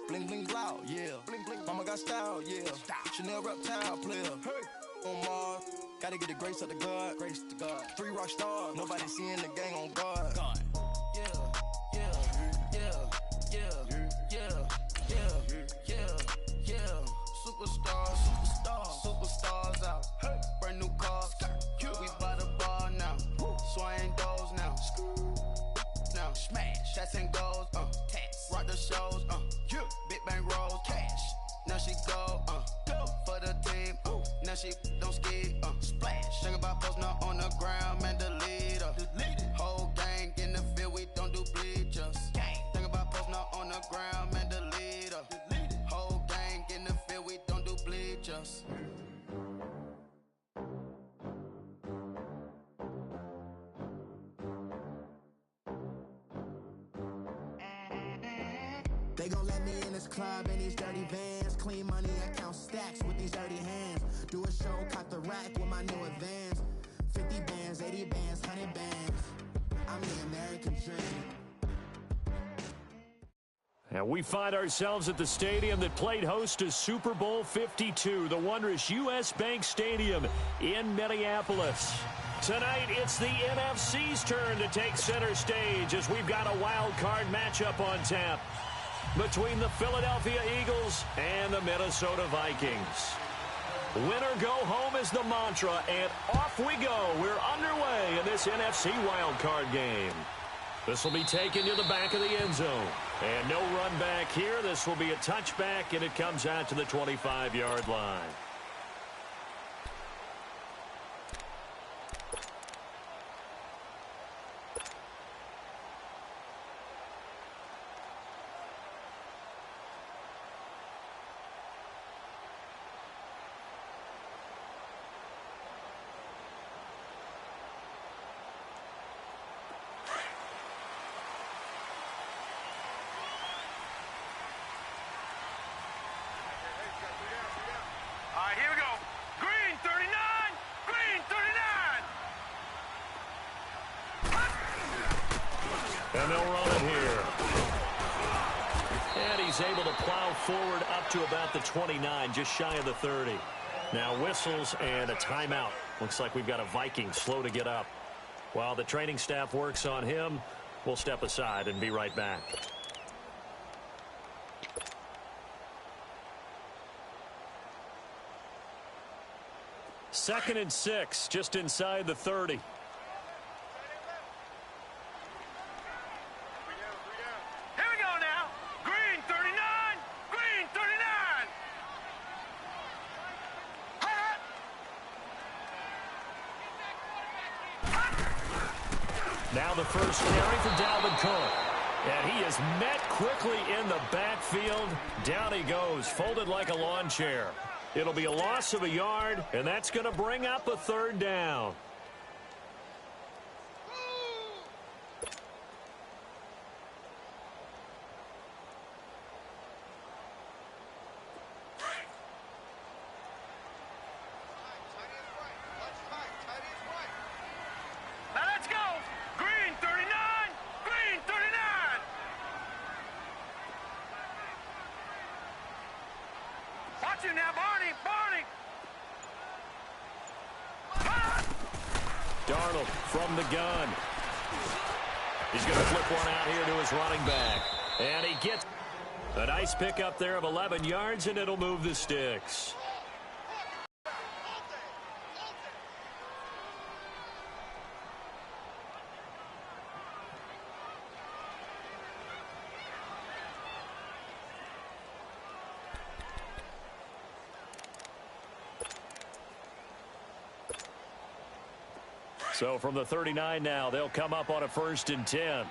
Bling bling loud, yeah. Bling bling, mama got style, yeah. Chanel reptile player. Hey, on Mars, gotta get the grace of the God. Grace to God. 3 rock stars, nobody seeing the gang on guard. God. Yeah, yeah, yeah, yeah, yeah, yeah, yeah, yeah. Superstars, superstars out. Hey, brand new cars. We by the bar now. Swaying doors now. Now smash, shots and goals, tax. Rock the shows, big bang rolls, cash. Now she go, for the team, now she don't ski, splash. Think about posting up on the ground, man, delete her. Whole gang in the field, we don't do bleachers. Think about posting up on the ground, man, delete her. Whole gang in the field, we don't do bleachers. They gon' let me in this club in these dirty vans. Clean money, I count stacks with these dirty hands. Do a show, caught the rack with my new advance. 50 bands, 80 bands, 100 bands. I'm the American dream. And we find ourselves at the stadium that played host to Super Bowl 52, the wondrous U.S. Bank Stadium in Minneapolis. Tonight, it's the NFC's turn to take center stage as we've got a wild card matchup on tap between the Philadelphia Eagles and the Minnesota Vikings. Winner go home is the mantra, and off we go. We're underway in this NFC wildcard game. This will be taken to the back of the end zone. And no run back here. This will be a touchback, and it comes out to the 25-yard line. Here we go. Green 39. Green 39. And they'll run it here. And he's able to plow forward up to about the 29, just shy of the 30. Now whistles and a timeout. Looks like we've got a Viking slow to get up. While the training staff works on him, we'll step aside and be right back. Second and 6, just inside the 30. Here we go now. Green 39. Green 39. Now the first carry for Dalvin Cook. And he is met quickly in the backfield. Down he goes, folded like a lawn chair. It'll be a loss of a yard, and that's going to bring up a third down. Now let's go. Green 39. Green 39. Watch it now, Barney. Darnold from the gun. He's going to flip one out here to his running back. And he gets a nice pickup there of 11 yards, and it'll move the sticks. So from the 39 now, they'll come up on a 1st and 10. All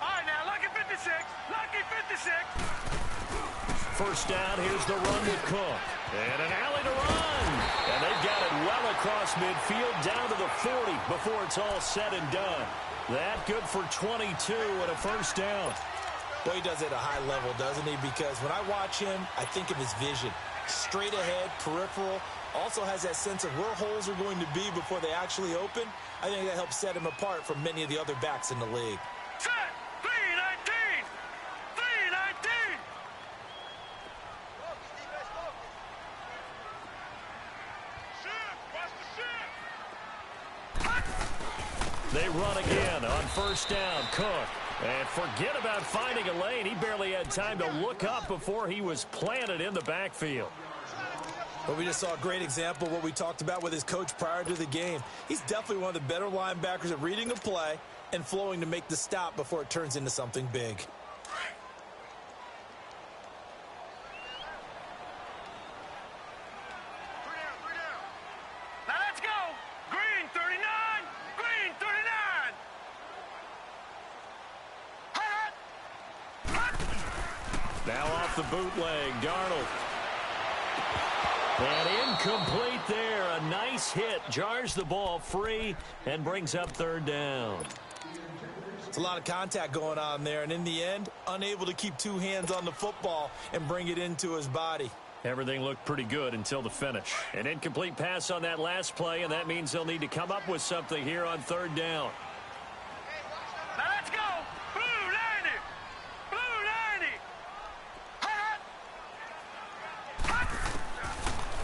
right, now, lucky 56. Lucky 56. First down, here's the run with Cook. And an alley to run. And they've got it well across midfield down to the 40 before it's all said and done. That good for 22 and a first down. Well, he does it at a high level, doesn't he? Because when I watch him, I think of his vision. Straight ahead, peripheral. Also has that sense of where holes are going to be before they actually open. I think that helps set him apart from many of the other backs in the league. Set. Green They run again on first down. Cook. And forget about finding a lane. He barely had time to look up before he was planted in the backfield. Well, we just saw a great example of what we talked about with his coach prior to the game. He's definitely one of the better linebackers at reading a play and flowing to make the stop before it turns into something big. Now let's go. Green 39. Green 39. Now off the bootleg, Darnold. And incomplete there. A nice hit. Jars the ball free and brings up third down. It's a lot of contact going on there, and in the end, unable to keep two hands on the football and bring it into his body. Everything looked pretty good until the finish. An incomplete pass on that last play, and that means they'll need to come up with something here on third down. Now let's go. Blue 90. Blue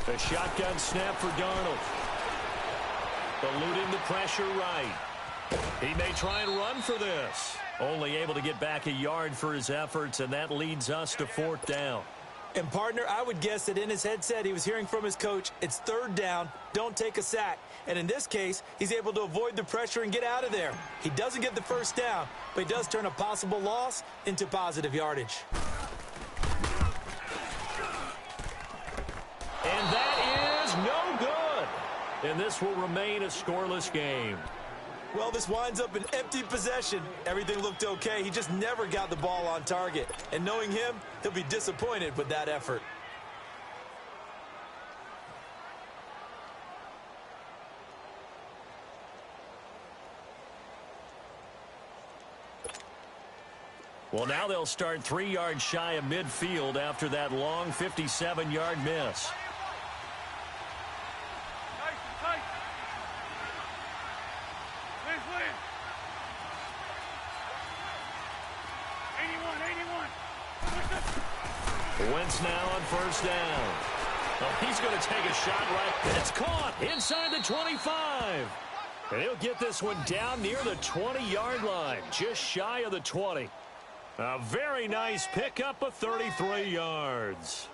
90. A shotgun snap for Darnold. Eluding the pressure right. He may try and run for this. Only able to get back a yard for his efforts, and that leads us to fourth down. And, partner, I would guess that in his headset he was hearing from his coach, it's third down, don't take a sack. And in this case, he's able to avoid the pressure and get out of there. He doesn't get the first down, but he does turn a possible loss into positive yardage. And that is no good. And this will remain a scoreless game. Well, this winds up an empty possession. Everything looked okay. He just never got the ball on target. And knowing him, he'll be disappointed with that effort. Well, now they'll start 3 yards shy of midfield after that long 57-yard miss. Wentz now on first down. Oh, he's going to take a shot right. It's caught inside the 25. And he'll get this one down near the 20-yard line, just shy of the 20. A very nice pickup of 33 yards.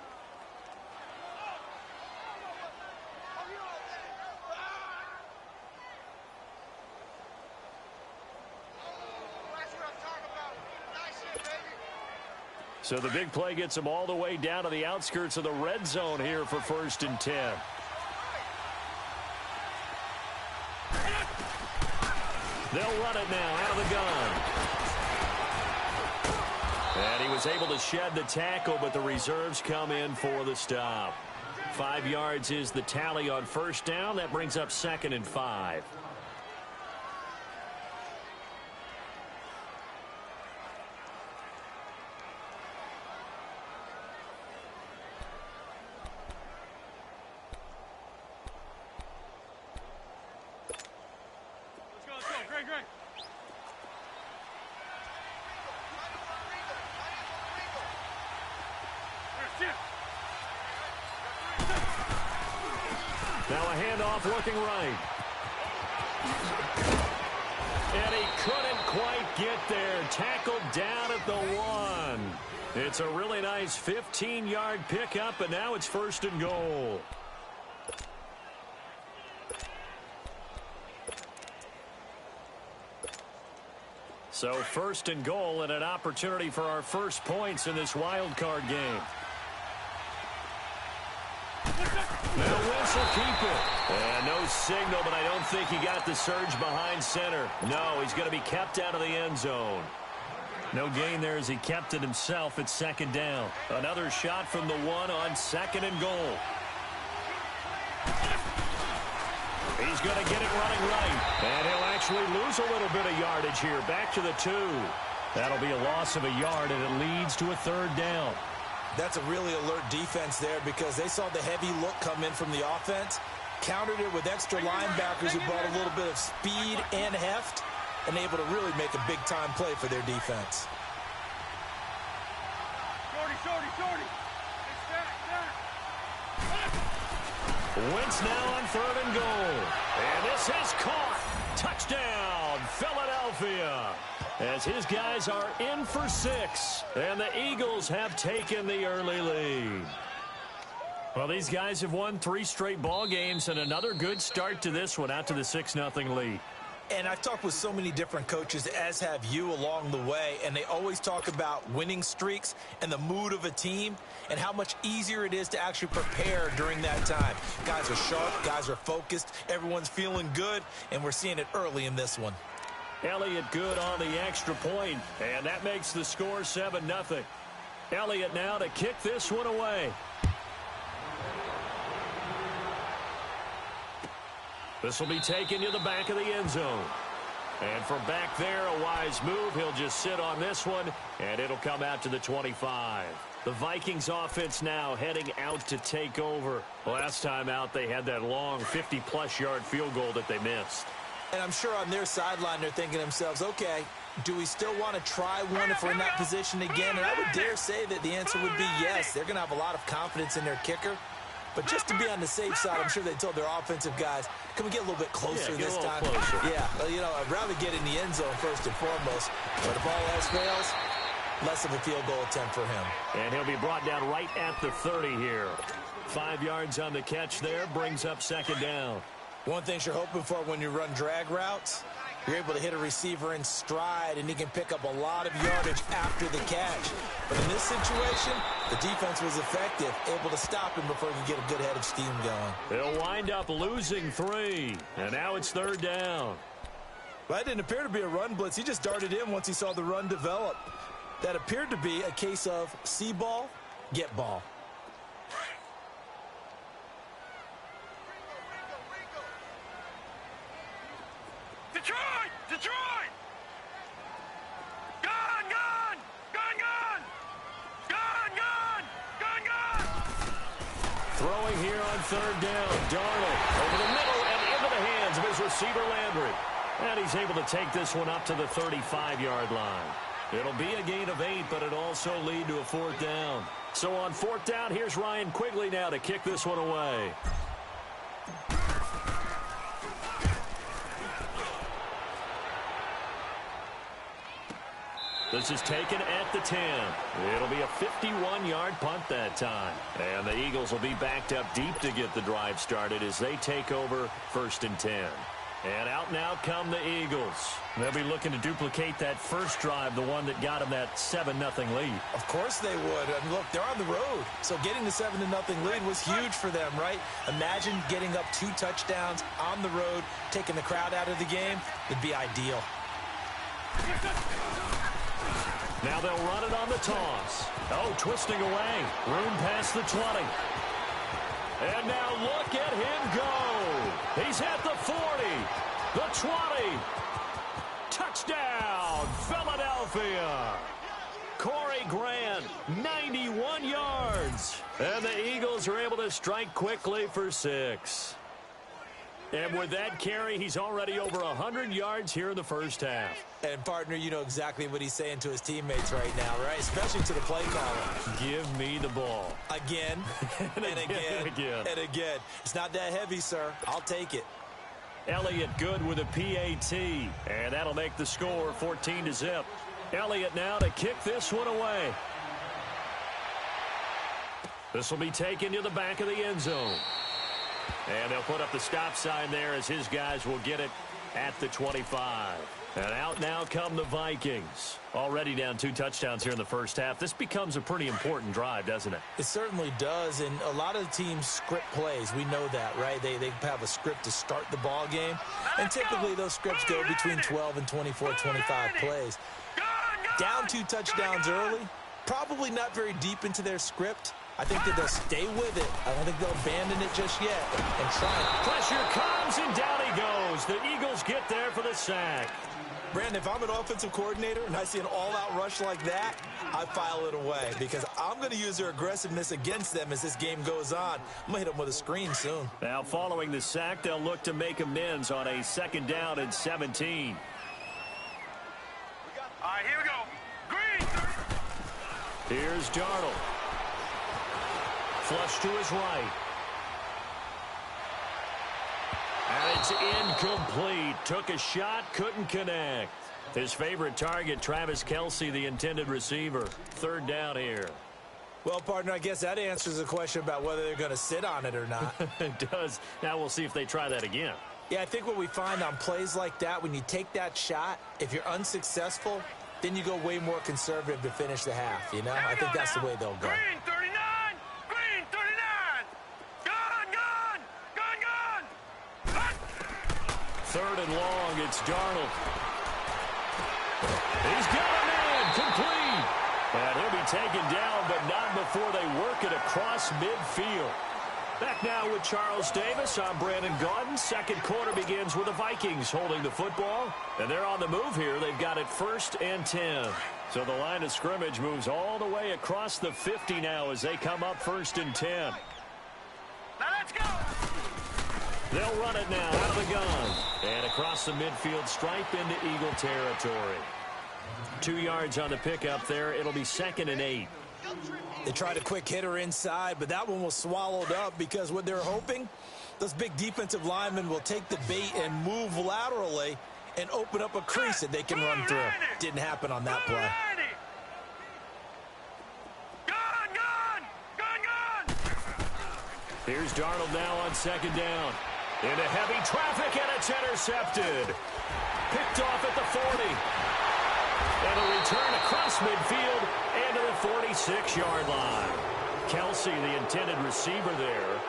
So the big play gets them all the way down to the outskirts of the red zone here for 1st and 10. They'll run it now out of the gun. And he was able to shed the tackle, but the reserves come in for the stop. 5 yards is the tally on first down. That brings up 2nd and 5. Now a handoff looking right. And he couldn't quite get there. Tackled down at the 1. It's a really nice 15-yard pickup, and now it's 1st and goal. So 1st and goal and an opportunity for our first points in this wild card game. Now Wentz will keep it. And no signal, but I don't think he got the surge behind center. No, he's going to be kept out of the end zone. No gain there as he kept it himself at 2nd down. Another shot from the 1 on 2nd and goal. He's going to get it running right. And he'll actually lose a little bit of yardage here. Back to the 2. That'll be a loss of a yard, and it leads to a 3rd down. That's a really alert defense there because they saw the heavy look come in from the offense, countered it with extra linebackers who brought a little bit of speed and heft, and able to really make a big-time play for their defense. Shorty. Wentz now on 3rd and goal. And this is caught. Touchdown, Philadelphia, as his guys are in for 6, and the Eagles have taken the early lead. Well, these guys have won 3 straight ball games, and another good start to this one out to the 6-0 lead. And I've talked with so many different coaches, as have you, along the way, and they always talk about winning streaks and the mood of a team and how much easier it is to actually prepare during that time. Guys are sharp, guys are focused, everyone's feeling good, and we're seeing it early in this one. Elliott good on the extra point, and that makes the score 7-0. Elliott now to kick this one away. This will be taken to the back of the end zone. And from back there, a wise move. He'll just sit on this one, and it'll come out to the 25. The Vikings offense now heading out to take over. Last time out, they had that long 50-plus yard field goal that they missed. And I'm sure on their sideline, they're thinking to themselves, okay, do we still want to try one if we're in that position again? And I would dare say that the answer would be yes. They're going to have a lot of confidence in their kicker. But just to be on the safe side, I'm sure they told their offensive guys, can we get a little bit closer this time? Closer. Yeah, well, you know, I'd rather get in the end zone first and foremost. But if all else fails, less of a field goal attempt for him. And he'll be brought down right at the 30 here. 5 yards on the catch there, brings up 2nd down. One thing you're hoping for when you run drag routes, you're able to hit a receiver in stride, and he can pick up a lot of yardage after the catch. But in this situation, the defense was effective, able to stop him before he could get a good head of steam going. They'll wind up losing 3, and now it's 3rd down. Well, that didn't appear to be a run blitz. He just darted in once he saw the run develop. That appeared to be a case of see ball, get ball. Detroit! Detroit! Gun! Gun! Gun! Gun! Gun! Gun! Gun! Gun! Throwing here on 3rd down. Darnold over the middle and into the hands of his receiver Landry. And he's able to take this one up to the 35-yard line. It'll be a gain of 8, but it'll also lead to a 4th down. So on 4th down, here's Ryan Quigley now to kick this one away. This is taken at the 10. It'll be a 51-yard punt that time. And the Eagles will be backed up deep to get the drive started as they take over 1st and 10. And out now come the Eagles. They'll be looking to duplicate that first drive, the one that got them that 7-0 lead. Of course they would. And look, they're on the road. So getting the 7-0 lead was huge for them, right? Imagine getting up 2 touchdowns on the road, taking the crowd out of the game. It'd be ideal. Now they'll run it on the toss. Oh, twisting away. Room past the 20. And now look at him go. He's at the 40, the 20. Touchdown, Philadelphia. Corey Grant, 91 yards. And the Eagles are able to strike quickly for 6. And with that carry, he's already over 100 yards here in the first half. And, partner, you know exactly what he's saying to his teammates right now, right? Especially to the play caller. Give me the ball. Again, and again, and again. It's not that heavy, sir. I'll take it. Elliott good with a PAT. And that'll make the score 14-0. Elliott now to kick this one away. This will be taken to the back of the end zone. And they'll put up the stop sign there as his guys will get it at the 25. And out now come the Vikings. Already down 2 touchdowns here in the first half. This becomes a pretty important drive, doesn't it? It certainly does. And a lot of teams script plays. We know that, right? They have a script to start the ball game. And typically those scripts go between 12 and 24, 25 plays. Down 2 touchdowns early. Probably not very deep into their script. I think that they'll stay with it. I don't think they'll abandon it just yet and try it. Pressure comes, and down he goes. The Eagles get there for the sack. Brandon, if I'm an offensive coordinator and I see an all-out rush like that, I file it away because I'm going to use their aggressiveness against them as this game goes on. I'm going to hit them with a screen soon. Now, following the sack, they'll look to make amends on a 2nd down and 17. All right, here we go. Green. Here's Darnold. Flush to his right. And it's incomplete. Took a shot, couldn't connect. His favorite target, Travis Kelce, the intended receiver. Third down here. Well, partner, I guess that answers the question about whether they're going to sit on it or not. It does. Now we'll see if they try that again. Yeah, I think what we find on plays like that, when you take that shot, if you're unsuccessful, then you go way more conservative to finish the half, you know? I think that's the way they'll go. Green 39! Green 39! Gone! Third and long, it's Darnold. He's got a man, complete. And he'll be taken down, but not before they work it across midfield. Back now with Charles Davis. I'm Brandon Gaudin. Second quarter begins with the Vikings holding the football. And they're on the move here. They've got it 1st and 10. So the line of scrimmage moves all the way across the 50 now as they come up 1st and 10. Now let's go! They'll run it now out of the gun. And across the midfield stripe into Eagle territory. 2 yards on the pickup there. It'll be 2nd and 8. They tried a quick hitter inside, but that one was swallowed up because what they're hoping, those big defensive linemen will take the bait and move laterally and open up a crease that they can run through. Didn't happen on that play. Gone! Here's Darnold now on 2nd down. Into heavy traffic, and it's intercepted. Picked off at the 40. And a return across midfield and to the 46-yard line. Kelce, the intended receiver there.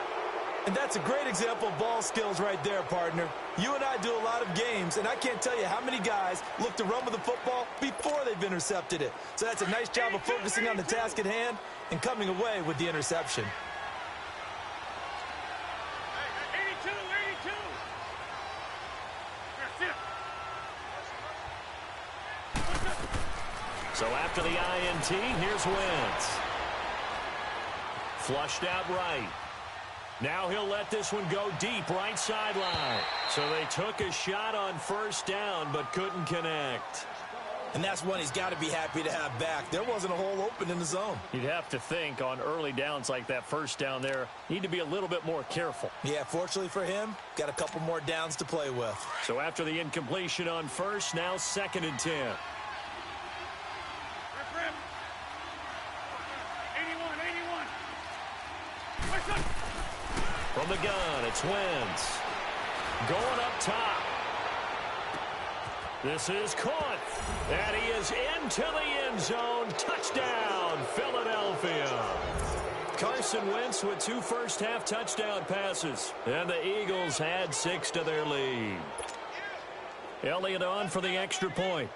And that's a great example of ball skills right there, partner. You and I do a lot of games, and I can't tell you how many guys look to run with the football before they've intercepted it. So that's a nice job of focusing on the task at hand and coming away with the interception. 82! That's it! So after the INT, here's Wentz. Flushed out right. Now he'll let this one go deep right sideline. So they took a shot on 1st down but couldn't connect. And that's one he's got to be happy to have back. There wasn't a hole open in the zone. You'd have to think on early downs like that 1st down there, need to be a little bit more careful. Yeah, fortunately for him, got a couple more downs to play with. So after the incompletion on 1st, now 2nd and 10. 81! From the gun, it's Wentz. Going up top. This is caught. And he is into the end zone. Touchdown, Philadelphia. Carson Wentz with 2 first-half touchdown passes. And the Eagles had 6 to their lead. Elliott on for the extra point.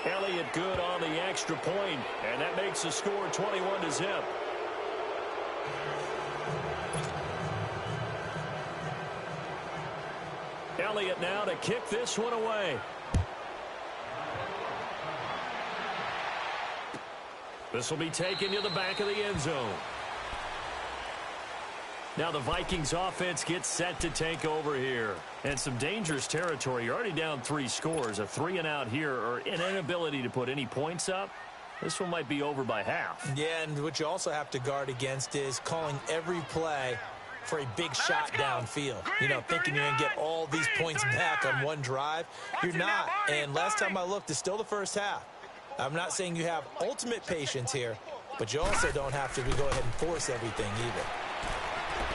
Elliott good on the extra point, and that makes the score 21-0. Elliott now to kick this one away. This will be taken to the back of the end zone. Now the Vikings offense gets set to take over here. And some dangerous territory. You're already down 3 scores. A 3-and-out here or an inability to put any points up. This one might be over by half. Yeah, and what you also have to guard against is calling every play for a big shot downfield. You know, thinking you're going to get all these points back on one drive. You're not. And last time I looked, it's still the first half. I'm not saying you have ultimate patience here, but you also don't have to go ahead and force everything either.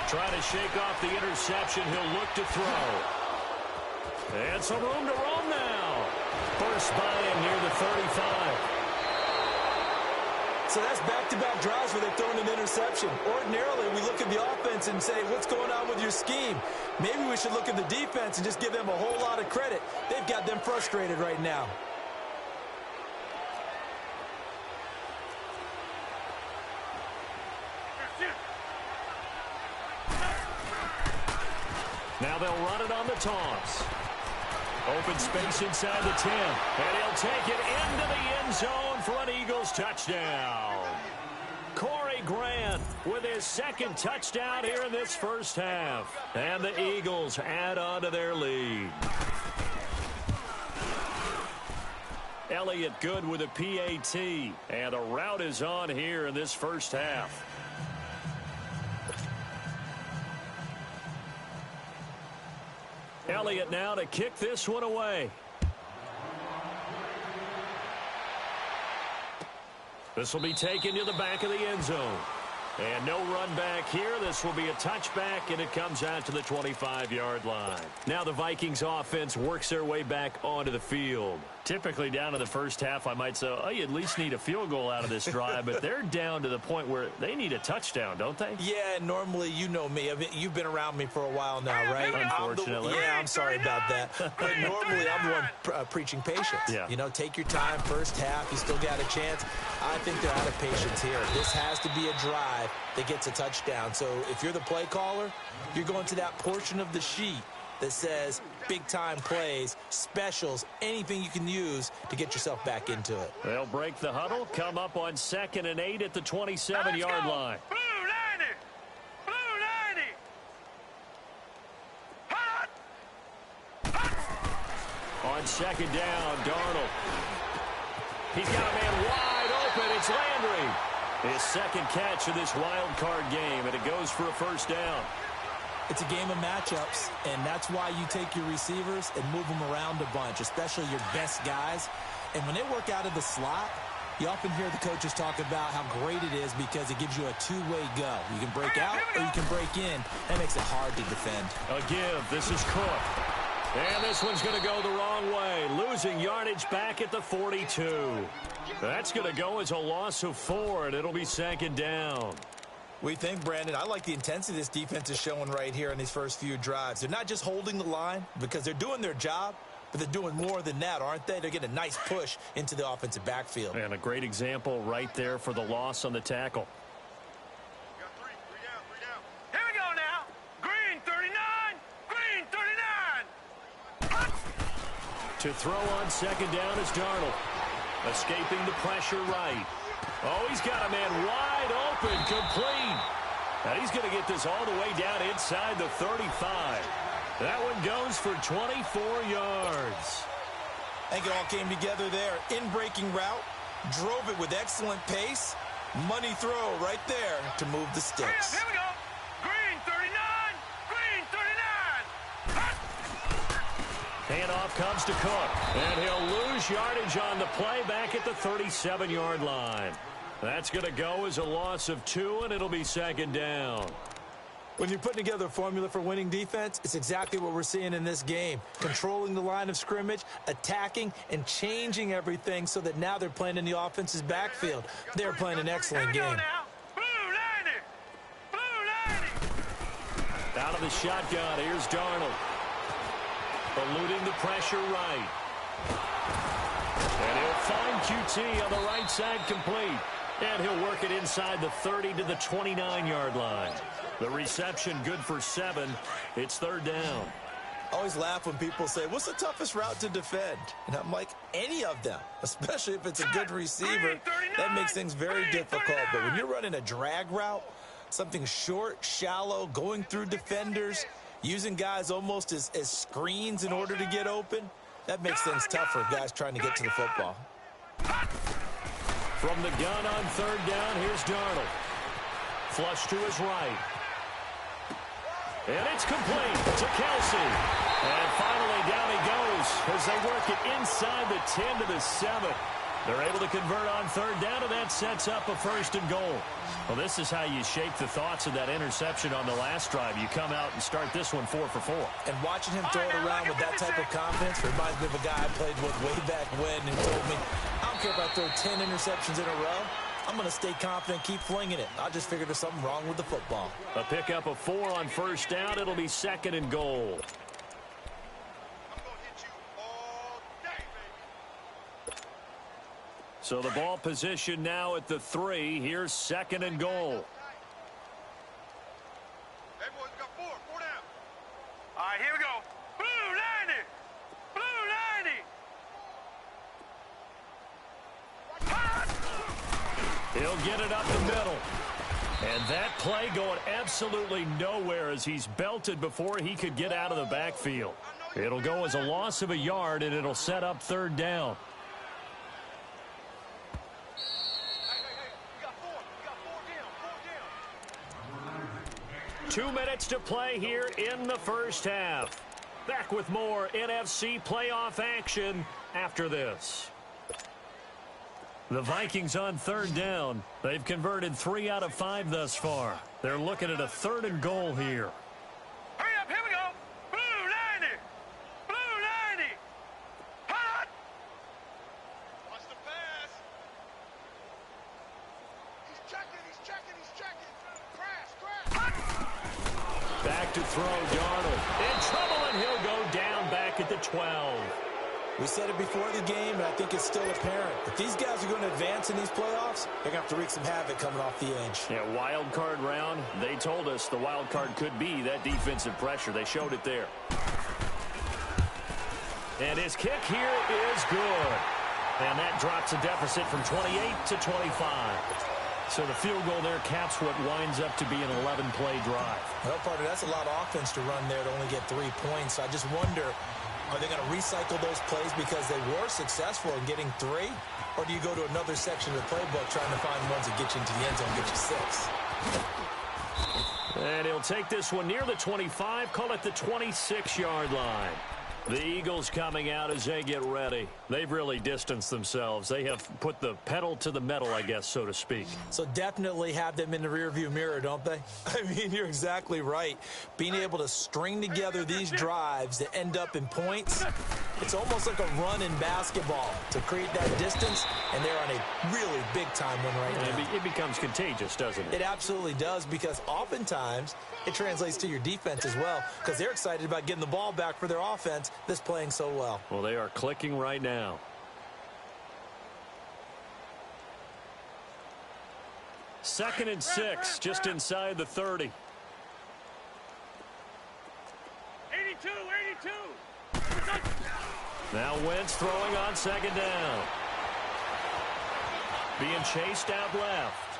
Trying to shake off the interception. He'll look to throw. And some room to roam now. First by him near the 35. So that's back-to-back drives where they've thrown an interception. Ordinarily, we look at the offense and say, what's going on with your scheme? Maybe we should look at the defense and just give them a whole lot of credit. They've got them frustrated right now. Now they'll run it on the toss. Open space inside the 10. And he'll take it into the end zone for an Eagles touchdown. Corey Grant with his 2nd touchdown here in this first half. And the Eagles add on to their lead. Elliott good with a PAT. And the route is on here in this first half. Elliott now to kick this one away. This will be taken to the back of the end zone. And no run back here. This will be a touchback, and it comes out to the 25-yard line. Now the Vikings offense works their way back onto the field. Typically down to the first half, I might say, oh, you at least need a field goal out of this drive, but they're down to the point where they need a touchdown, don't they? Yeah, normally, you know me. I mean, you've been around me for a while now, right? Unfortunately. I'm sorry about that. But normally, I'm the one preaching patience. Yeah. You know, take your time, first half, you still got a chance. I think they're out of patience here. This has to be a drive that gets a touchdown. So if you're the play caller, you're going to that portion of the sheet that says big-time plays, specials, anything you can use to get yourself back into it. They'll break the huddle, come up on 2nd and 8 at the 27-yard line. Blue 90! Blue 90! Hot! On 2nd down, Darnold. He's got a man wide open. It's Landry. His second catch of this wild card game, and it goes for a first down. It's a game of matchups, and that's why you take your receivers and move them around a bunch, especially your best guys. And when they work out of the slot, you often hear the coaches talk about how great it is because it gives you a two-way go. You can break out or you can break in. That makes it hard to defend. A give. This is Cook. And this one's going to go the wrong way. Losing yardage back at the 42. That's going to go as a loss of 4, and it'll be 2nd down. What do you think, Brandon? I like the intensity this defense is showing right here in these first few drives. They're not just holding the line because they're doing their job, but they're doing more than that, aren't they? They're getting a nice push into the offensive backfield. And a great example right there for the loss on the tackle. Here we go now. Green 39. Green 39. To throw on 2nd down is Darnold. Escaping the pressure right. Oh, he's got a man wide open, complete. And he's going to get this all the way down inside the 35. That one goes for 24 yards. I think it all came together there. In-breaking route, drove it with excellent pace. Money throw right there to move the sticks. Here we go. Green 39. Green 39. Handoff comes to Cook. And he'll lose yardage on the play back at the 37-yard line. That's going to go as a loss of 2, and it'll be 2nd down. When you're putting together a formula for winning defense, it's exactly what we're seeing in this game. Controlling the line of scrimmage, attacking, and changing everything so that now they're playing in the offense's backfield. They're playing an excellent game. Blue 90. Blue 90. Out of the shotgun, here's Darnold. Eluding the pressure right. And he'll find QT on the right side complete. And he'll work it inside the 30 to the 29-yard line. The reception good for 7. It's 3rd down. I always laugh when people say, what's the toughest route to defend? And I'm like, any of them, especially if it's a good receiver. That makes things very difficult. But when you're running a drag route, something short, shallow, going through defenders, using guys almost as screens in order to get open, that makes things tough for guys trying to get to the football. From the gun on 3rd down, here's Darnold. Flush to his right. And it's complete to Kelsey. And finally down he goes as they work it inside the 10 to the 7. They're able to convert on 3rd down, and that sets up a 1st and goal. Well, this is how you shake the thoughts of that interception on the last drive. You come out and start this one 4 for 4. And watching him throw it around with that type of confidence reminds me of a guy I played with way back when who told me, I don't care if I throw 10 interceptions in a row. I'm going to stay confident, keep flinging it. I just figured there's something wrong with the football. A pickup of 4 on 1st down. It'll be 2nd and goal. So the ball position now at the 3. Here's 2nd and goal. Everyone's got 4 down. All right, here we go. Blue 90. Blue 90. He'll get it up the middle. And that play going absolutely nowhere as he's belted before he could get out of the backfield. It'll go as a loss of a yard, and it'll set up 3rd down. 2 minutes to play here in the first half. Back with more NFC playoff action after this. The Vikings on third down. They've converted 3 out of 5 thus far. They're looking at a 3rd and goal here. Hurry up, here we go. Blue 90. Blue 90. Hot. Watch the pass. He's checking. Crash. Back to throw, Darnold. In trouble, and he'll go down back at the 12. We said it before the game, and I think it's still apparent. If these guys are going to advance in these playoffs, they're going to have to wreak some havoc coming off the edge. Yeah, wild card round. They told us the wild card could be that defensive pressure. They showed it there. And his kick here is good. And that drops a deficit from 28 to 25. So the field goal there caps what winds up to be an 11-play drive. Well, partner, that's a lot of offense to run there to only get 3 points. I just wonder, are they going to recycle those plays because they were successful in getting 3? Or do you go to another section of the playbook trying to find ones that get you into the end zone and get you 6? And he'll take this one near the 25, call it the 26-yard line. The Eagles coming out as they get ready. They've really distanced themselves. They have put the pedal to the metal, I guess, so to speak. So definitely have them in the rearview mirror, don't they? I mean, you're exactly right. Being able to string together these drives that end up in points, it's almost like a run in basketball to create that distance, and they're on a really big-time one right now. It becomes contagious, doesn't it? It absolutely does, because oftentimes it translates to your defense as well, because they're excited about getting the ball back for their offense that's playing so well. Well, they are clicking right now. Second and 6, just inside the 30. 82. Now Wentz throwing on second down. Being chased out left.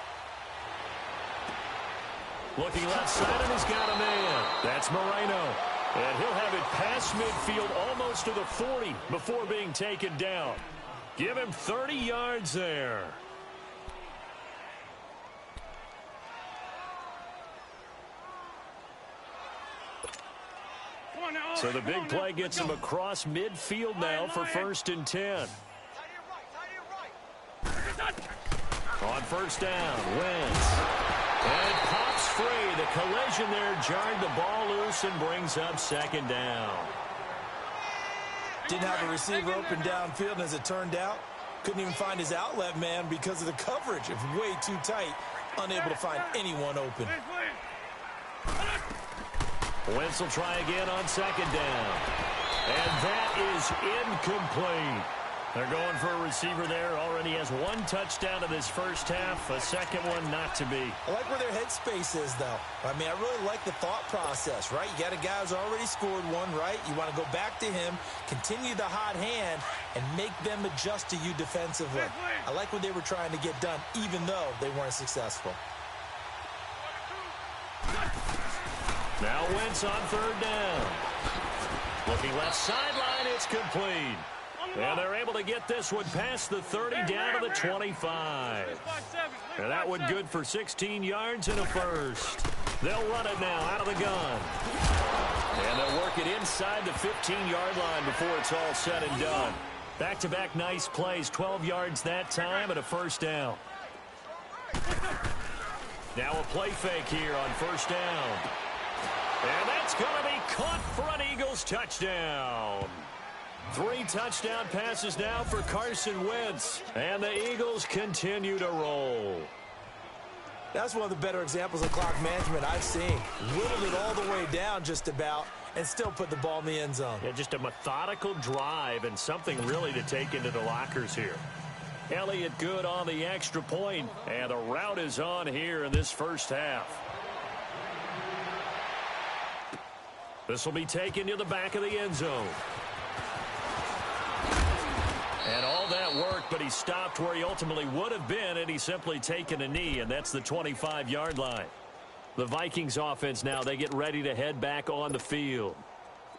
Looking left side, and he's got a man. That's Moreno. And he'll have it past midfield almost to the 40 before being taken down. Give him 30 yards there. So the big play gets him across midfield now for 1st and 10. On first down, Wentz. And it pops free. The collision there jarred the ball loose and brings up second down. Didn't have a receiver open downfield, and as it turned out, couldn't even find his outlet man because of the coverage. It was way too tight, unable to find anyone open. Wentz will try again on second down. And that is incomplete. They're going for a receiver there. Already has 1 touchdown in this first half. A second one not to be. I like where their headspace is, though. I mean, I really like the thought process, right? You got a guy who's already scored 1, right? You want to go back to him, continue the hot hand, and make them adjust to you defensively. I like what they were trying to get done, even though they weren't successful. Now Wentz on third down. Looking left sideline, it's complete. And they're able to get this one past the 30 down to the 25. And that one good for 16 yards and a first. They'll run it now out of the gun. And they'll work it inside the 15-yard line before it's all said and done. Back-to-back nice plays, 12 yards that time and a first down. Now a play fake here on first down. And that's going to be caught for an Eagles touchdown. 3 touchdown passes now for Carson Wentz. And the Eagles continue to roll. That's one of the better examples of clock management I've seen. Whittled it all the way down just about and still put the ball in the end zone. Yeah, just a methodical drive and something really to take into the lockers here. Elliott good on the extra point, and the route is on here in this first half. This will be taken to the back of the end zone. And all that work, but he stopped where he ultimately would have been, and he's simply taken a knee, and that's the 25-yard line. The Vikings offense now, they get ready to head back on the field.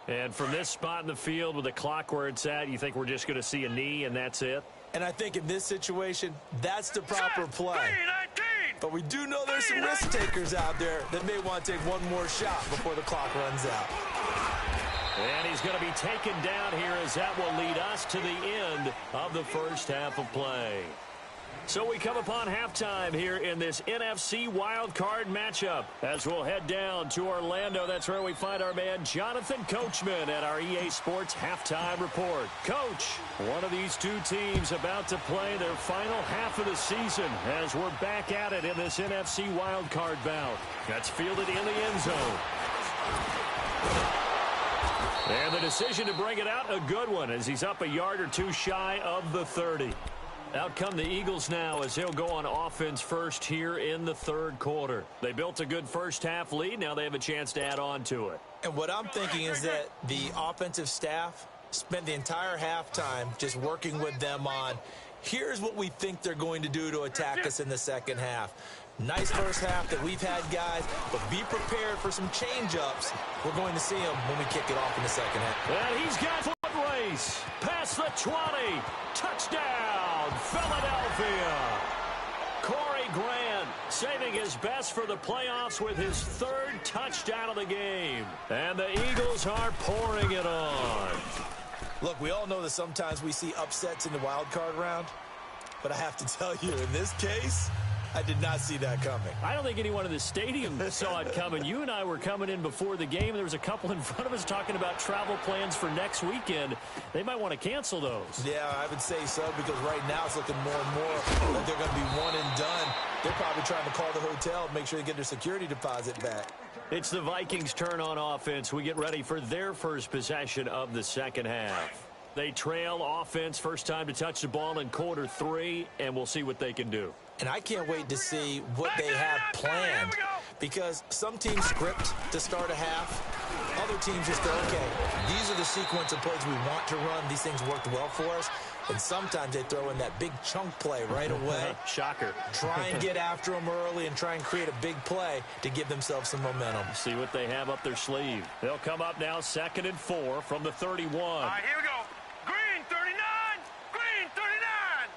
And from this spot in the field with the clock where it's at, you think we're just going to see a knee and that's it? And I think in this situation, that's the proper play. But we do know there's some risk takers out there that may want to take one more shot before the clock runs out. And he's going to be taken down here as that will lead us to the end of the first half of play. So we come upon halftime here in this NFC wildcard matchup as we'll head down to Orlando. That's where we find our man Jonathan Coachman at our EA Sports Halftime Report. Coach, one of these two teams about to play their final half of the season as we're back at it in this NFC wildcard bout. That's fielded in the end zone. And the decision to bring it out, a good one, as he's up a yard or two shy of the 30. Out come the Eagles now as they'll go on offense first here in the third quarter. They built a good first half lead. Now they have a chance to add on to it. And what I'm thinking is that the offensive staff spent the entire halftime just working with them on, here's what we think they're going to do to attack us in the second half. Nice first half that we've had, guys, but be prepared for some change-ups. We're going to see them when we kick it off in the second half. And he's got foot race. Past the 20. Touchdown, Philadelphia. Corey Grant saving his best for the playoffs with his third touchdown of the game. And the Eagles are pouring it on. Look, we all know that sometimes we see upsets in the wild card round, but I have to tell you, in this case, I did not see that coming. I don't think anyone in the stadium saw it coming. You and I were coming in before the game. There was a couple in front of us talking about travel plans for next weekend. They might want to cancel those. Yeah, I would say so, because right now it's looking more and more like they're going to be one and done. They're probably trying to call the hotel and make sure they get their security deposit back. It's the Vikings' turn on offense. We get ready for their first possession of the second half. They trail offense, first time to touch the ball in quarter 3, and we'll see what they can do. And I can't wait to see what they have planned, because some teams script to start a half. Other teams just go, okay, these are the sequence of plays we want to run. These things worked well for us. And sometimes they throw in that big chunk play right away. Shocker. Try and get after them early and try and create a big play to give themselves some momentum. See what they have up their sleeve. They'll come up now 2nd and 4 from the 31. All right, here we go. Green 39. Green 39.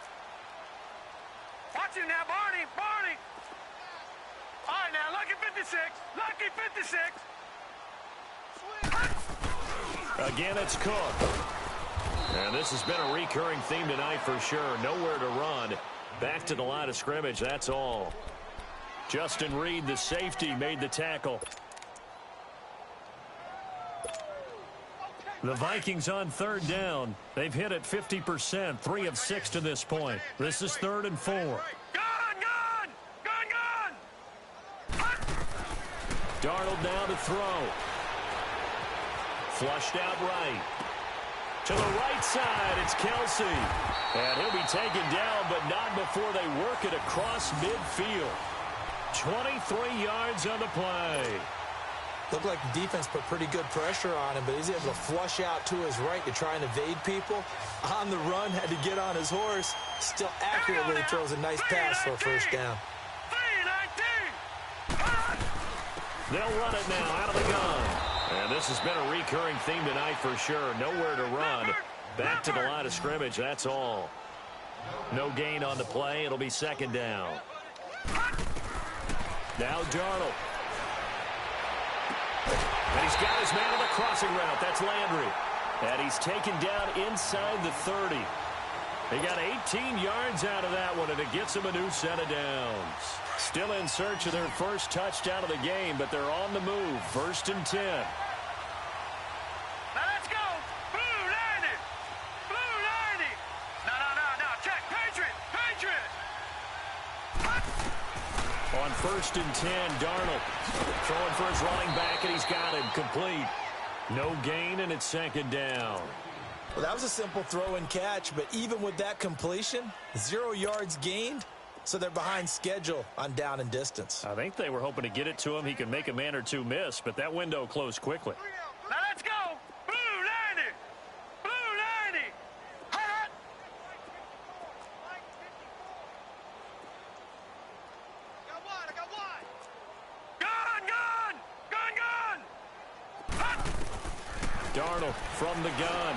Watch it now, Barney. Barney. All right, now, lucky 56. Lucky 56. Again, it's Cook. And this has been a recurring theme tonight for sure. Nowhere to run. Back to the line of scrimmage, that's all. Justin Reed, the safety, made the tackle. The Vikings on third down. They've hit it 50%, 3 of 6 to this point. This is 3rd and 4. Gun, gun! Gun, gun! Darnold now to throw. Flushed out right. To the right side, it's Kelsey. And he'll be taken down, but not before they work it across midfield. 23 yards on the play. Looked like the defense put pretty good pressure on him, but he's able to flush out to his right to try and evade people. On the run, had to get on his horse. Still accurately throws a nice pass for a first down. 319. They'll run it now out of the gun. And this has been a recurring theme tonight for sure. Nowhere to run. Back to the line of scrimmage, that's all. No gain on the play. It'll be 2nd down. Now Darnold. And he's got his man on the crossing route. That's Landry. And he's taken down inside the 30. They got 18 yards out of that one, and it gets them a new set of downs. Still in search of their first touchdown of the game, but they're on the move. 1st and 10. Now let's go. Blue 90. Blue 90. No. Check. Patriot. Patriot. On 1st and 10, Darnold throwing for his running back, and he's got him complete. No gain, and it's 2nd down. Well, that was a simple throw and catch, but even with that completion, 0 yards gained, so they're behind schedule on down and distance. I think they were hoping to get it to him. He could make a man or two miss, but that window closed quickly. Now let's go. Blue 90. Blue 90. Hot. I got one. Gun. Hot. Darnold from the gun.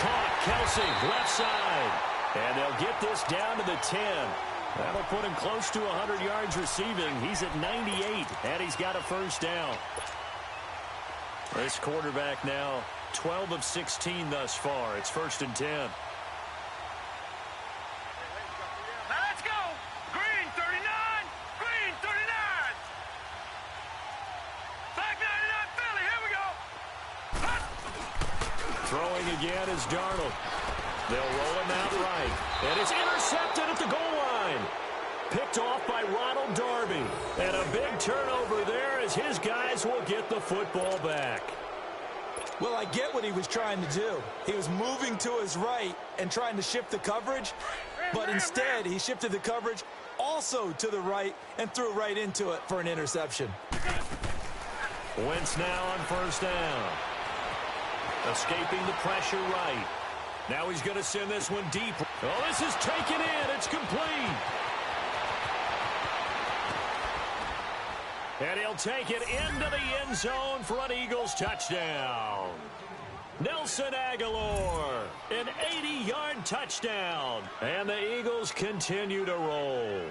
Caught. Kelsey, left side. And they'll get this down to the 10. That'll put him close to 100 yards receiving. He's at 98, and he's got a first down. This quarterback now 12 of 16 thus far. It's 1st and 10. Now let's go. Green 39. Green 39. Black 99 Philly. Here we go. Throwing again is Darnold. They'll roll him out right. And it's intercepted at the goal line. Picked off by Ronald Darby. And a big turnover there as his guys will get the football back. Well, I get what he was trying to do. He was moving to his right and trying to shift the coverage, but instead he shifted the coverage also to the right and threw right into it for an interception. Wentz now on 1st down. Escaping the pressure right. Now he's going to send this one deep. Oh, this is taken in. It's complete. And he'll take it into the end zone for an Eagles touchdown. Nelson Aguilar, an 80-yard touchdown. And the Eagles continue to roll.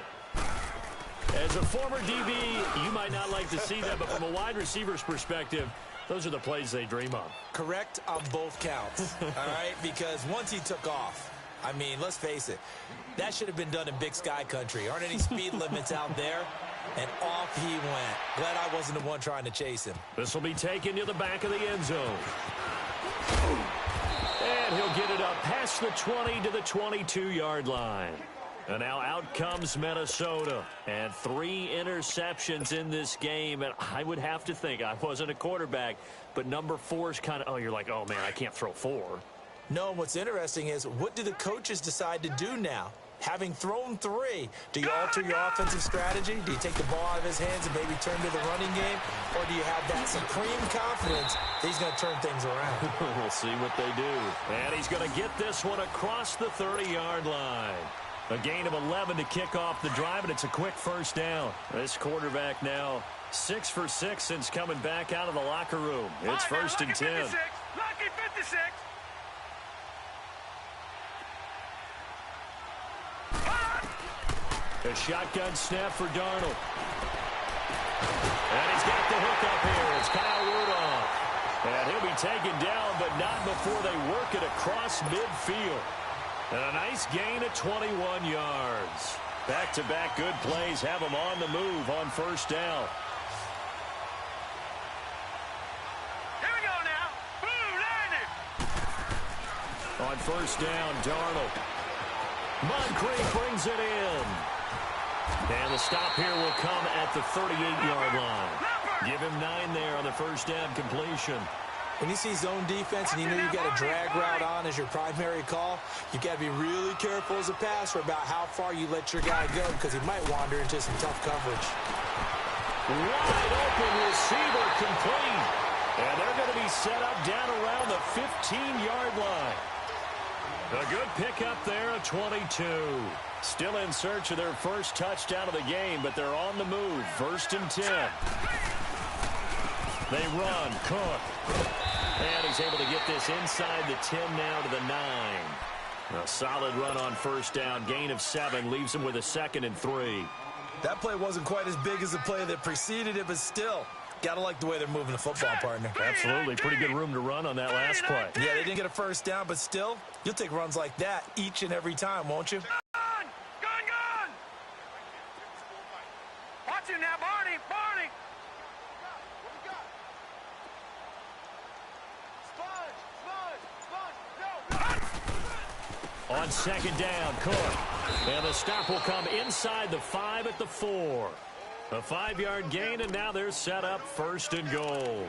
As a former DB, you might not like to see that, but from a wide receiver's perspective, those are the plays they dream of. Correct on both counts, all right? Because once he took off, I mean, let's face it, that should have been done in Big Sky country. Aren't any speed limits out there? And off he went. Glad I wasn't the one trying to chase him. This will be taken to the back of the end zone. And he'll get it up past the 20 to the 22-yard line. And now out comes Minnesota. And 3 interceptions in this game. And I would have to think, I wasn't a quarterback, but number 4 is kind of, oh, you're like, oh, man, I can't throw 4. No, what's interesting is, what do the coaches decide to do now? Having thrown 3, do you alter your offensive strategy? Do you take the ball out of his hands and maybe turn to the running game? Or do you have that supreme confidence that he's going to turn things around? We'll see what they do. And he's going to get this one across the 30-yard line. A gain of 11 to kick off the drive, and it's a quick 1st down. This quarterback now 6 for 6 since coming back out of the locker room. It's 1st and 10. Lucky 56. A shotgun snap for Darnold. And he's got the hook up here. It's Kyle Rudolph. And he'll be taken down, but not before they work it across midfield. And a nice gain of 21 yards. Back-to-back good plays have them on the move on 1st down. Here we go now. Blue landed. On 1st down, Darnold. Moncrief brings it in. And the stop here will come at the 38-yard line. Give him 9 there on the 1st down completion. When you see zone defense and you know you got a drag route on as your primary call, you got to be really careful as a passer about how far you let your guy go, because he might wander into some tough coverage. Wide open receiver complete. And they're going to be set up down around the 15-yard line. A good pickup there at 22. Still in search of their first touchdown of the game, but they're on the move. 1st and 10. They run. Cook. And he's able to get this inside the 10 now to the 9. A solid run on 1st down. Gain of 7 leaves him with a 2nd and 3. That play wasn't quite as big as the play that preceded it, but still, gotta like the way they're moving the football, partner. Absolutely. Pretty good room to run on that last play. Yeah, they didn't get a 1st down, but still, you'll take runs like that each and every time, won't you? Gun! Watch him now, Barney! Barney! On 2nd down, Cook. And the stop will come inside the 5 at the 4. A 5-yard gain, and now they're set up 1st and goal.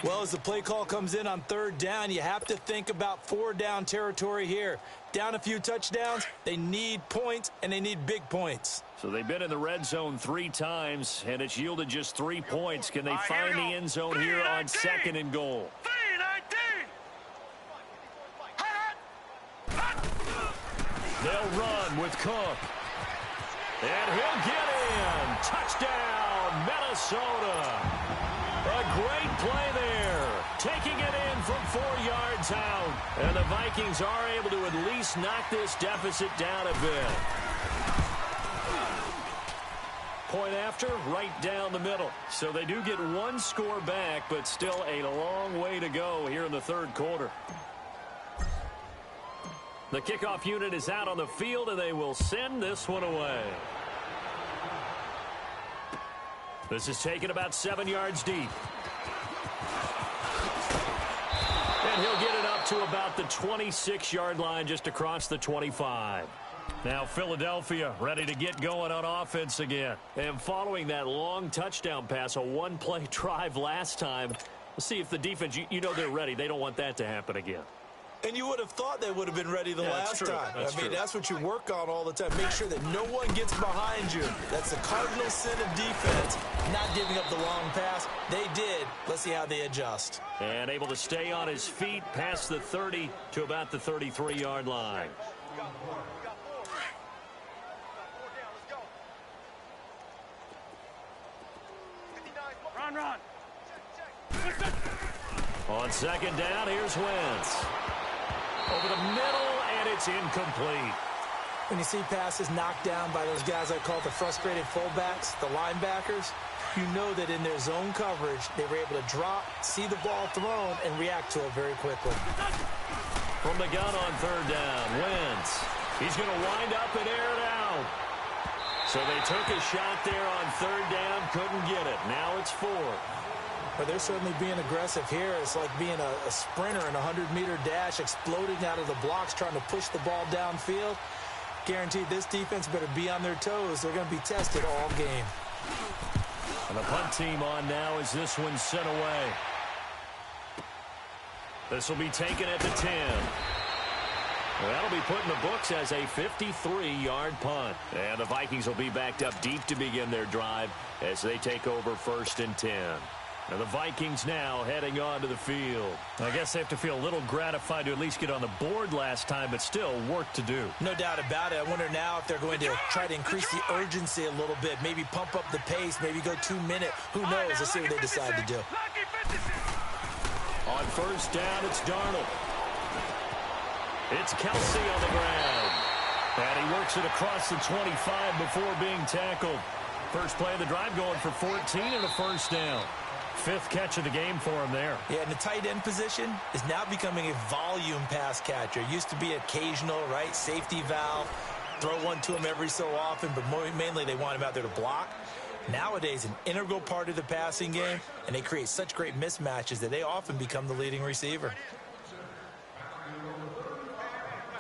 Well, as the play call comes in on 3rd down, you have to think about 4-down territory here. Down a few touchdowns, they need points, and they need big points. So they've been in the red zone 3 times, and it's yielded just 3 points. Can they find the end zone here on 2nd and goal? 3-19. They'll run with Cook. And he'll get in. Touchdown, Minnesota. A great play there. Taking it in from 4 yards out. And the Vikings are able to at least knock this deficit down a bit. point after, right down the middle. So they do get one score back, but still a long way to go here in the third quarter. The kickoff unit is out on the field, and they will send this one away. This is taken about 7 yards deep. And he'll get it up to about the 26-yard line, just across the 25. Now Philadelphia ready to get going on offense again. And following that long touchdown pass, a one-play drive last time, we'll see if the defense, you know they're ready. They don't want that to happen again. And you would have thought they would have been ready the last time. That's what you work on all the time. Make sure that no one gets behind you. That's the cardinal sin of defense, not giving up the long pass. They did. Let's see how they adjust. And able to stay on his feet past the 30 to about the 33-yard line. Run. On second down, here's Wentz. Over the middle, and it's incomplete. When you see passes knocked down by those guys I call the frustrated fullbacks, the linebackers, you know that in their zone coverage, they were able to drop, see the ball thrown, and react to it very quickly. From the gun on third down, Wentz. He's going to wind up and air it out. So they took a shot there on third down, couldn't get it. Now it's 4. But they're certainly being aggressive here. It's like being a sprinter in a 100-meter dash, exploding out of the blocks, trying to push the ball downfield. Guaranteed this defense better be on their toes. They're going to be tested all game. And the punt team on now as this one's sent away. This will be taken at the 10. Well, that'll be put in the books as a 53-yard punt. And the Vikings will be backed up deep to begin their drive as they take over 1st and 10. And the Vikings now heading onto the field. I guess they have to feel a little gratified to at least get on the board last time, but still work to do. No doubt about it. I wonder now if they're going to try to increase the urgency a little bit, maybe pump up the pace, maybe go 2-minute. Who knows? Let's see what they decide to do. On first down, it's Darnold. It's Kelsey on the ground. And he works it across the 25 before being tackled. First play of the drive going for 14 and a first down. 5th catch of the game for him there. Yeah, and the tight end position is now becoming a volume pass catcher. Used to be occasional, right? Safety valve. Throw one to him every so often, but mainly they want him out there to block. Nowadays, an integral part of the passing game, and they create such great mismatches that they often become the leading receiver.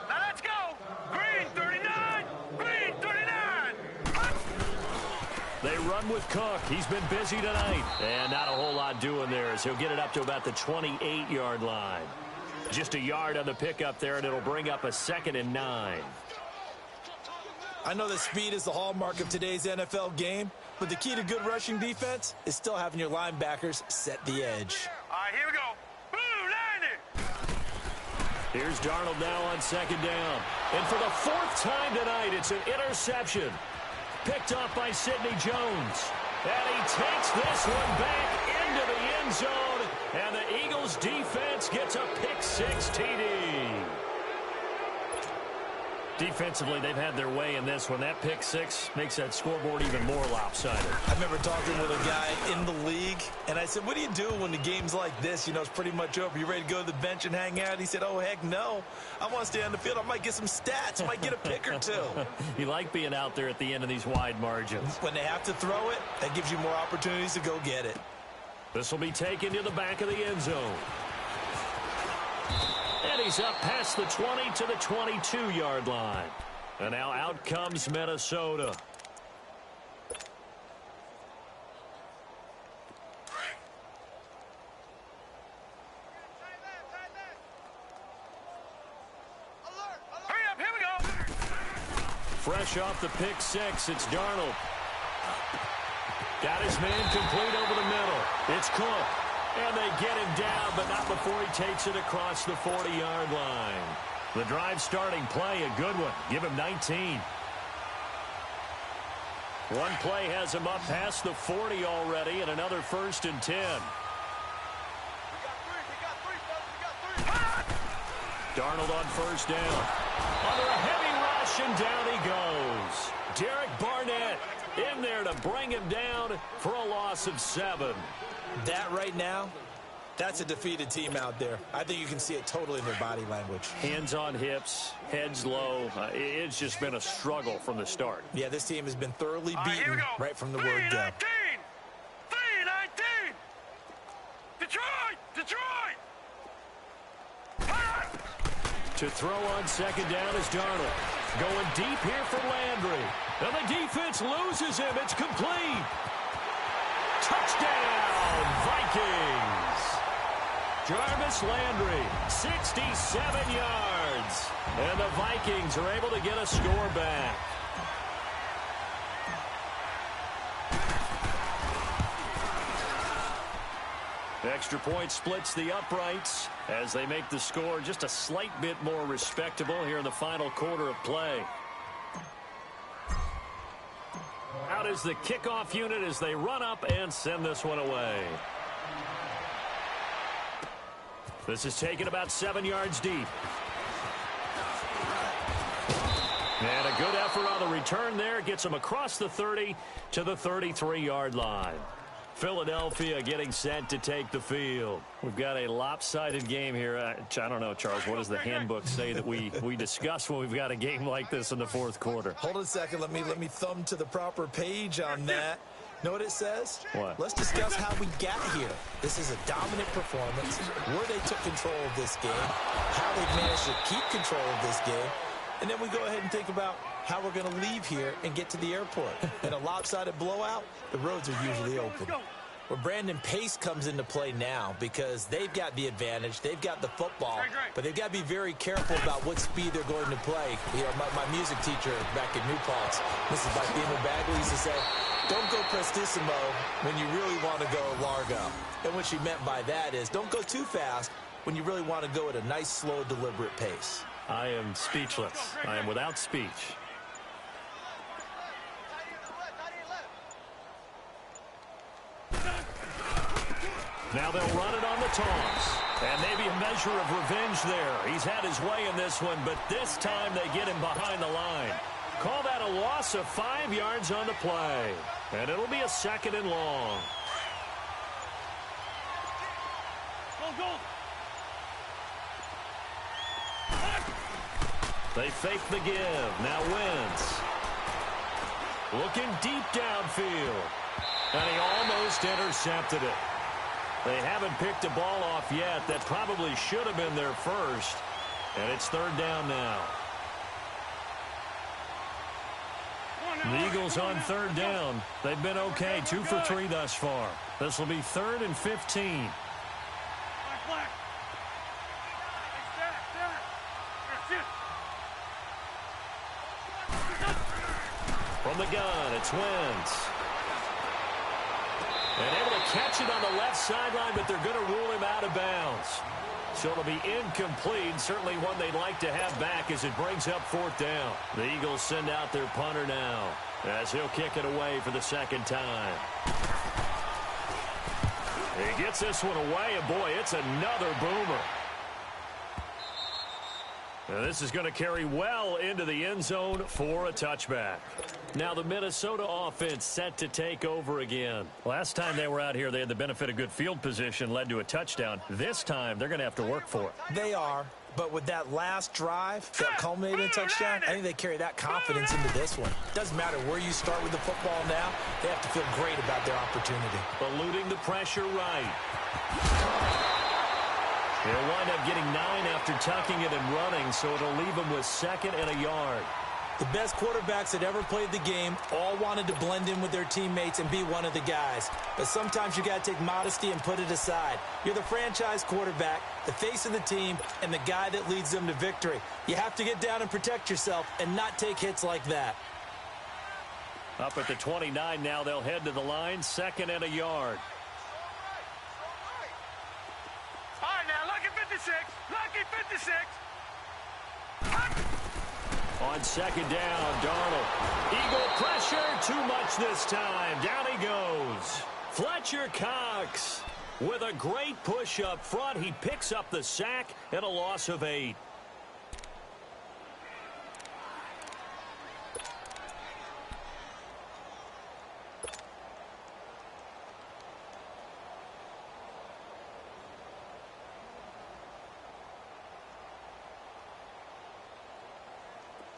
Now let's go! Green 39! Green 39! They run with Cook. He's been busy tonight. And not a whole lot doing there as he'll get it up to about the 28-yard line. Just a yard on the pickup there, and it'll bring up a 2nd and 9. I know that speed is the hallmark of today's NFL game, but the key to good rushing defense is still having your linebackers set the edge. All right, here we go. Blue, line it! Here's Darnold now on 2nd down. And for the 4th time tonight, it's an interception. Picked off by Sidney Jones. And he takes this one back into the end zone. And the Eagles defense gets a pick-6 TD. Defensively, they've had their way in this one. That pick-6 makes that scoreboard even more lopsided. I remember talking with a guy in the league, and I said, what do you do when the game's like this? You know, it's pretty much over. You ready to go to the bench and hang out? He said, oh, heck no. I want to stay on the field. I might get some stats. I might get a pick or two. You like being out there at the end of these wide margins. When they have to throw it, that gives you more opportunities to go get it. This will be taken to the back of the end zone. And he's up past the 20 to the 22-yard line. And now out comes Minnesota. Hurry up, here we go! Fresh off the pick-6, it's Darnold. Got his man complete over the middle. It's Cook. And they get him down, but not before he takes it across the 40-yard line. The drive starting play, a good one. Give him 19. One play has him up past the 40 already, and another 1st and 10. Darnold on 1st down. Under a heavy rush. rush, and down he goes. Derek Barnett in there to bring him down for a loss of 7. That right now, that's a defeated team out there. I think you can see it totally in their body language. Hands on hips, heads low. It's just been a struggle from the start. Yeah, this team has been thoroughly beaten right from the word go. 3-19! Detroit! Detroit! To throw on second down is Darnold. Going deep here for Landry. And the defense loses him. It's complete. Touchdown, Vikings. Jarvis Landry, 67 yards. And the Vikings are able to get a score back. Extra point splits the uprights as they make the score just a slight bit more respectable here in the final quarter of play. Out is the kickoff unit as they run up and send this one away. This is taken about 7 yards deep. And a good effort on the return there. Gets them across the 30 to the 33-yard line. Philadelphia getting set to take the field. We've got a lopsided game here. I don't know, Charles, what does the handbook say that we discuss when we've got a game like this in the fourth quarter? Hold on a second. Let me thumb to the proper page on that. Know what it says? What? Let's discuss how we got here. This is a dominant performance, where they took control of this game, how they managed to keep control of this game, and then we go ahead and think about how we're going to leave here and get to the airport. In a lopsided blowout, the roads are usually open. Well, Brandon, pace comes into play now because they've got the advantage. They've got the football, but they've got to be very careful about what speed they're going to play. You know, my music teacher back in New Paltz, Mrs. Fl1pmode21's, used to say, don't go prestissimo when you really want to go largo. And what she meant by that is don't go too fast when you really want to go at a nice, slow, deliberate pace. I am speechless. I am without speech. Now they'll run it on the toss. And maybe a measure of revenge there. He's had his way in this one, but this time they get him behind the line. Call that a loss of 5 yards on the play. And it'll be a 2nd and long. They fake the give. Now Wentz. Looking deep downfield. And he almost intercepted it. They haven't picked a ball off yet. That probably should have been their first. And it's 3rd down now. The Eagles on 3rd down. They've been okay. 2 for 3 thus far. This will be 3rd and 15. From the gun, it's Wentz. And able to catch it on the left sideline, but they're going to rule him out of bounds. So it'll be incomplete, certainly one they'd like to have back as it brings up 4th down. The Eagles send out their punter now as he'll kick it away for the 2nd time. He gets this one away, and boy, it's another boomer. Now this is going to carry well into the end zone for a touchback. Now the Minnesota offense set to take over again. Last time they were out here, they had the benefit of good field position, led to a touchdown. This time, they're going to have to work for it. They are, but with that last drive that culminated in a touchdown, I think they carry that confidence into this one. Doesn't matter where you start with the football now, they have to feel great about their opportunity. Eluding the pressure right. They'll wind up getting 9 after tucking it and running, so it'll leave them with 2nd and a yard. The best quarterbacks that ever played the game all wanted to blend in with their teammates and be one of the guys. But sometimes you got to take modesty and put it aside. You're the franchise quarterback, the face of the team, and the guy that leads them to victory. You have to get down and protect yourself and not take hits like that. Up at the 29 now, they'll head to the line, 2nd and a yard. All right, now, lucky 56. Lucky 56. On 2nd down, Darnold. Eagle pressure, too much this time. Down he goes. Fletcher Cox with a great push up front. He picks up the sack and a loss of 8.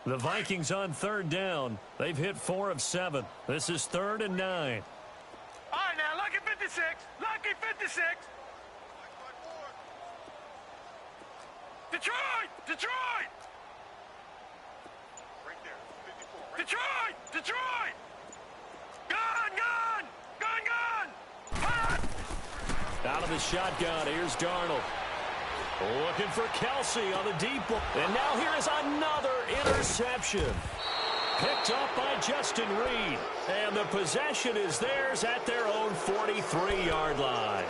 The Vikings on third down. They've hit 4 of 7. This is 3rd and 9. All right, now, lucky 56. Lucky 56. Detroit! Detroit! Right there. 54. Detroit! Detroit! Gun! Gun! Gun! Gun! Hot! Out of the shotgun, here's Darnold. Looking for Kelsey on the deep ball. And now here is another interception. Picked up by Justin Reed. And the possession is theirs at their own 43-yard line.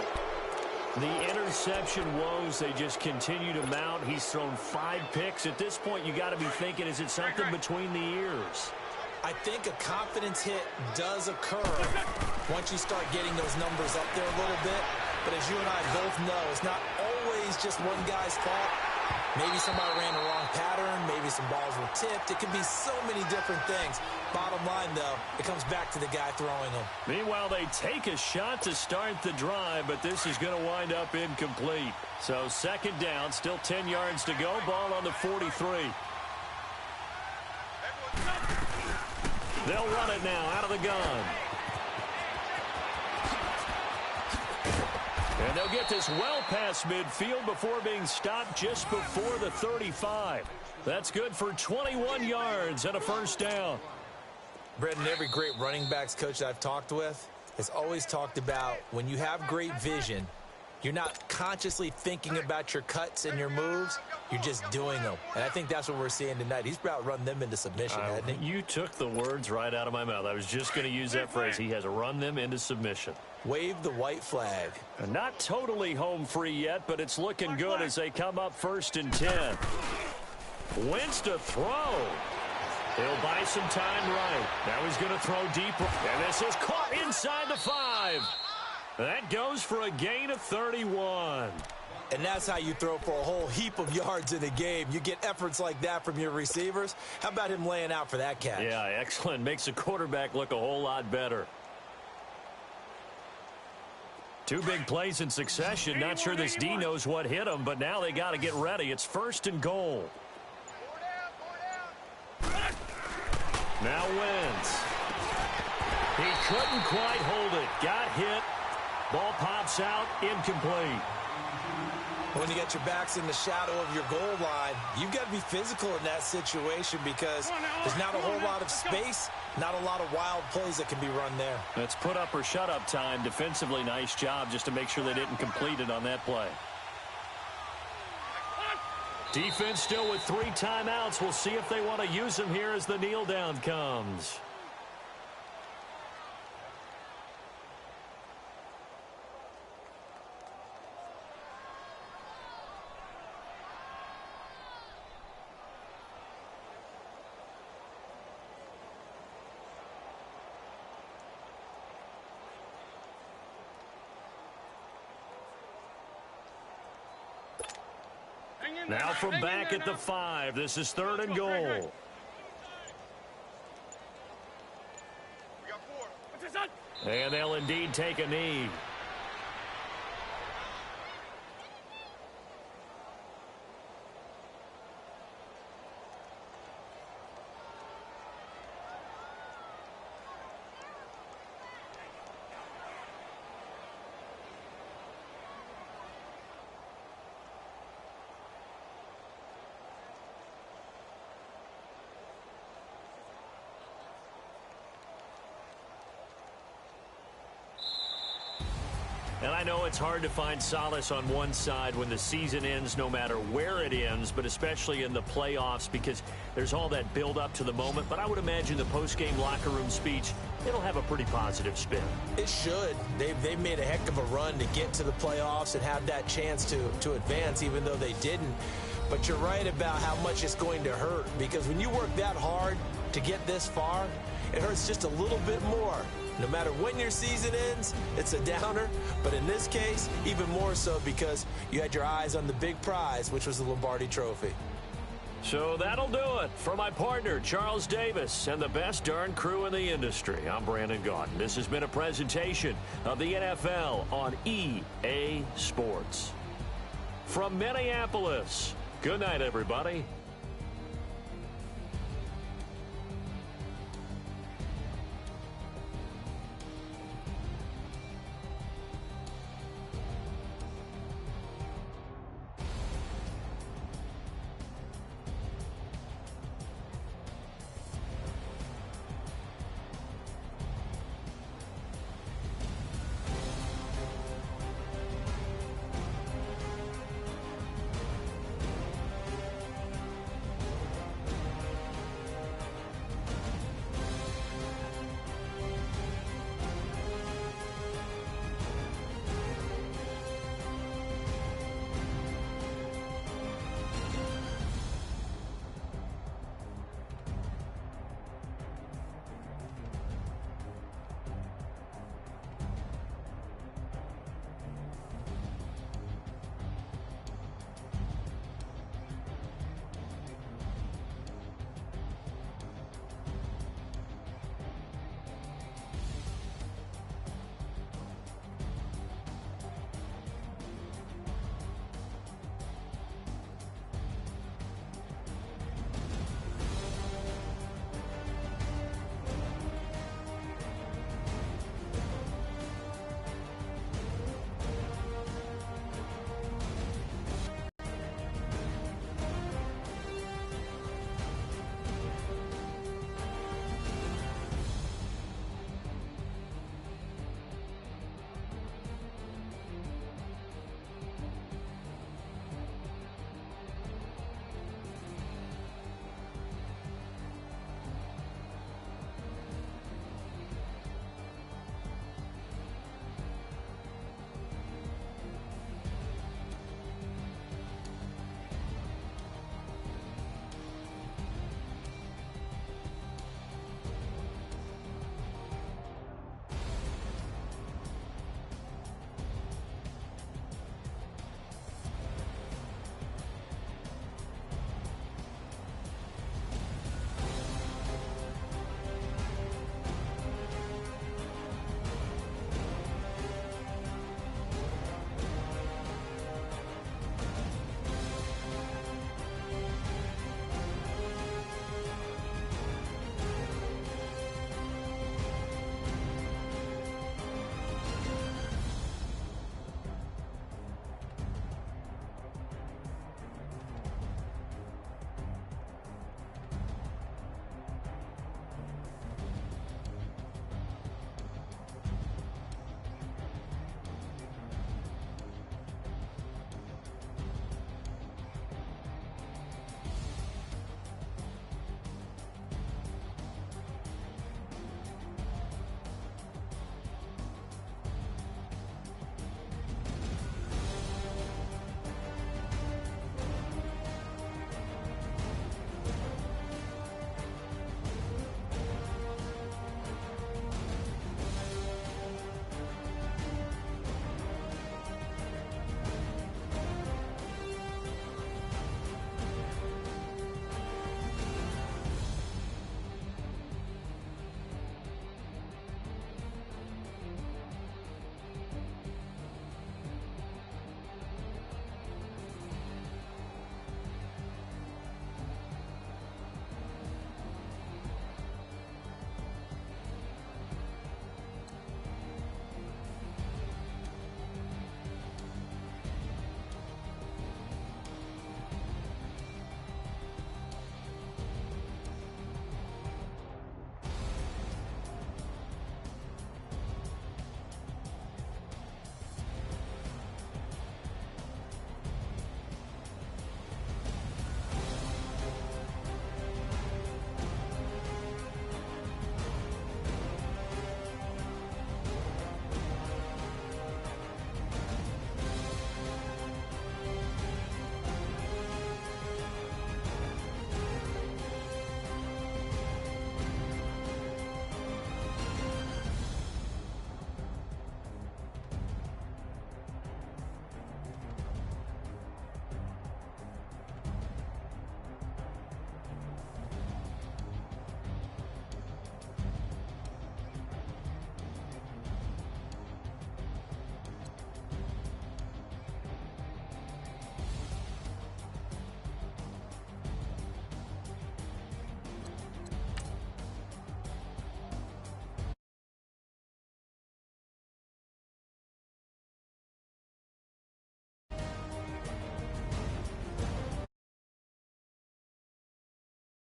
The interception woes, they just continue to mount. He's thrown 5 picks. At this point, you got to be thinking, is it something between the ears? I think a confidence hit does occur once you start getting those numbers up there a little bit. But as you and I both know, it's not always just one guy's fault. Maybe somebody ran the wrong pattern. Maybe some balls were tipped. It could be so many different things. Bottom line, though, it comes back to the guy throwing them. Meanwhile, they take a shot to start the drive, but this is going to wind up incomplete. So 2nd down, still 10 yards to go. Ball on the 43. They'll run it now out of the gun. And they'll get this well past midfield before being stopped just before the 35. That's good for 21 yards and a 1st down. Brendan, every great running backs coach I've talked with has always talked about when you have great vision, you're not consciously thinking about your cuts and your moves. You're just doing them. And I think that's what we're seeing tonight. He's about run them into submission, hasn't he? You took the words right out of my mouth. I was just going to use that phrase. He has run them into submission. Wave the white flag. And not totally home free yet, but it's looking good as they come up 1st and 10. Wentz to throw. He'll buy some time right. Now he's going to throw deep. And this is caught inside the 5. That goes for a gain of 31. And that's how you throw for a whole heap of yards in a game. You get efforts like that from your receivers. How about him laying out for that catch? Yeah, excellent. Makes the quarterback look a whole lot better. 2 big plays in succession. Not sure this D knows what hit him, but now they got to get ready. It's 1st and goal. Now Wentz. He couldn't quite hold it. Got hit. Ball pops out. Incomplete. When you get your backs in the shadow of your goal line, you've got to be physical in that situation because there's not a whole lot of space, not a lot of wild plays that can be run there. That's put up or shut up time. Defensively, nice job just to make sure they didn't complete it on that play. Defense still with 3 timeouts. We'll see if they want to use them here as the kneel down comes. Now from back at the 5. This is 3rd and goal. And they'll indeed take a knee. And I know it's hard to find solace on one side when the season ends, no matter where it ends, but especially in the playoffs because there's all that build up to the moment. But I would imagine the post-game locker room speech, it'll have a pretty positive spin. It should. They've made a heck of a run to get to the playoffs and have that chance to advance, even though they didn't. But you're right about how much it's going to hurt because when you work that hard to get this far, it hurts just a little bit more. No matter when your season ends, it's a downer. But in this case, even more so because you had your eyes on the big prize, which was the Lombardi Trophy. So that'll do it. For my partner, Charles Davis, and the best darn crew in the industry, I'm Brandon Gaudin. This has been a presentation of the NFL on EA Sports. From Minneapolis, good night, everybody.